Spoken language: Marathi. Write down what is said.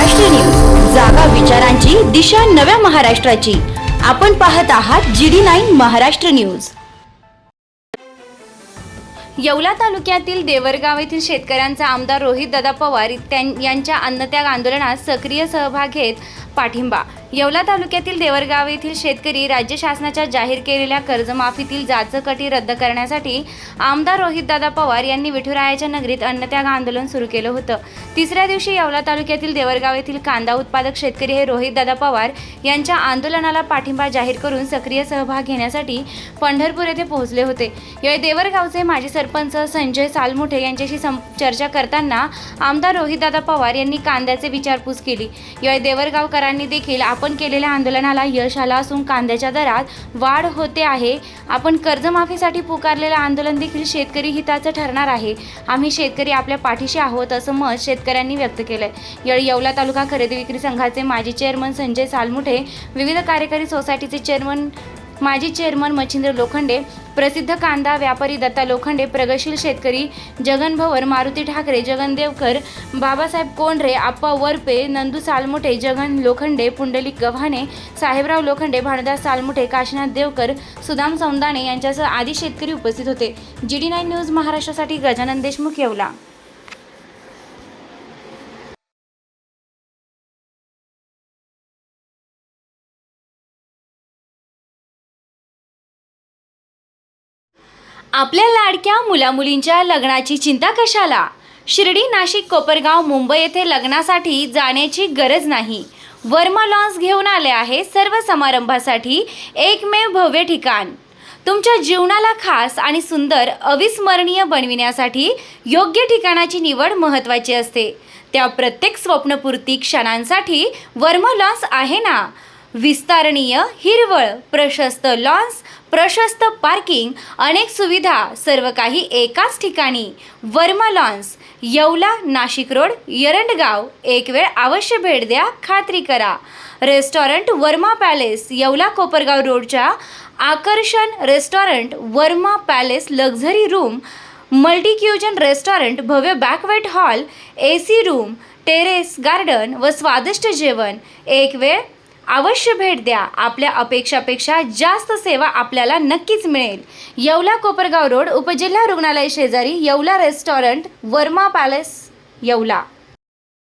महाराष्ट्र न्यूज, जागा विचारांची, दिशा नव्या महाराष्ट्राची। आपण पाहत आहात GD9 महाराष्ट्र न्यूज। येवला तालुक्यातील देवरगाव येथील शेतकऱ्यांचा आमदार रोहितदादा पवार यांच्या अन्नत्याग आंदोलनात सक्रिय सहभाग घेत पाठिंबा। येवला तालुक्यातील देवरगाव येथील शेतकरी राज्य शासनाच्या जाहीर केलेल्या कर्जमाफीतील जाचकटी रद्द करण्यासाठी आमदार रोहितदादा पवार यांनी विठुरायाच्या नगरीत अन्नत्याग आंदोलन सुरू केलं होतं। तिसऱ्या दिवशी येवला तालुक्यातील देवरगाव येथील कांदा उत्पादक शेतकरी हे रोहितदादा पवार यांच्या आंदोलनाला पाठिंबा जाहीर करून सक्रिय सहभाग घेण्यासाठी पंढरपूर येथे पोहोचले होते। यावेळी देवरगावचे माजी सरपंच संजय सालमुठे यांच्याशी चर्चा करताना आमदार रोहितदादा पवार यांनी कांद्याचे विचारपूस केली। यावेळी देवरगावकरांनी देखील आपण केलेल्या आंदोलनाला यश आलं असून कांद्याच्या दरात वाढ होते आहे। आपण कर्जमाफीसाठी पुकारलेलं आंदोलन देखील शेतकरी हिताचं ठरणार आहे। आम्ही शेतकरी आपल्या पाठीशी आहोत असं मत शेतकऱ्यांनी व्यक्त केलंय। यावेळी येवला तालुका खरेदी विक्री संघाचे माजी चेअरमन संजय सालमुठे, विविध कार्यकारी सोसायटीचे चेअरमन माजी चेअरमन मच्छिंद्र लोखंडे, प्रसिद्ध कांदा व्यापारी दत्ता लोखंडे, प्रगतशील शेतकरी जगन भवर, मारुती ठाकरे, जगन देवकर, बाबासाहेब कोंढरे, आप्पा वरपे, नंदू सालमुठे, जगन लोखंडे, पुंडलिक गव्हाणे, साहेबराव लोखंडे, भानुदास सालमुठे, काशीनाथ देवकर, सुदाम सौंदाणे यांच्यासह आदी शेतकरी उपस्थित होते। GD9 न्यूज महाराष्ट्रासाठी गजानन देशमुख, येवला। आपल्या लाडक्या मुलामुलींच्या लग्नाची चिंता कशाला? शिर्डी, नाशिक, कोपरगाव, मुंबई येथे लग्नासाठी जाण्याची गरज नाही। वर्मा लॉन्स घेऊन आले आहे सर्व समारंभासाठी एकमेव भव्य ठिकाण। तुमच्या जीवनाला खास आणि सुंदर अविस्मरणीय बनविण्यासाठी योग्य ठिकाणाची निवड महत्त्वाची असते। त्या प्रत्येक स्वप्नपूर्ती क्षणांसाठी वर्मा लॉन्स आहे ना। विस्तारणीय, हिरवळ, प्रशस्त लॉन्स, प्रशस्त पार्किंग, अनेक सुविधा, सर्व काही एकाच ठिकाणी। Verma lawns, Yeola, Nashik road, Yerandgaon. एक वेळ अवश्य भेट द्या, खात्री करा। रेस्टॉरंट वर्मा पॅलेस, येवला कोपरगाव रोडच्या आकर्षण restaurant Verma palace, luxury room, multi cuisine restaurant, भव्य banquet hall, AC room, terrace garden व स्वादिष्ट जेवण। एक वेळ अवश्य भेट द्या। आपल्या अपेक्षापेक्षा जास्त सेवा आपल्याला नक्कीच मिळेल। येवला कोपरगाव रोड, उपजिल्हा रुग्णालय शेजारी, येवला रेस्टॉरंट वर्मा पॅलेस, येवला।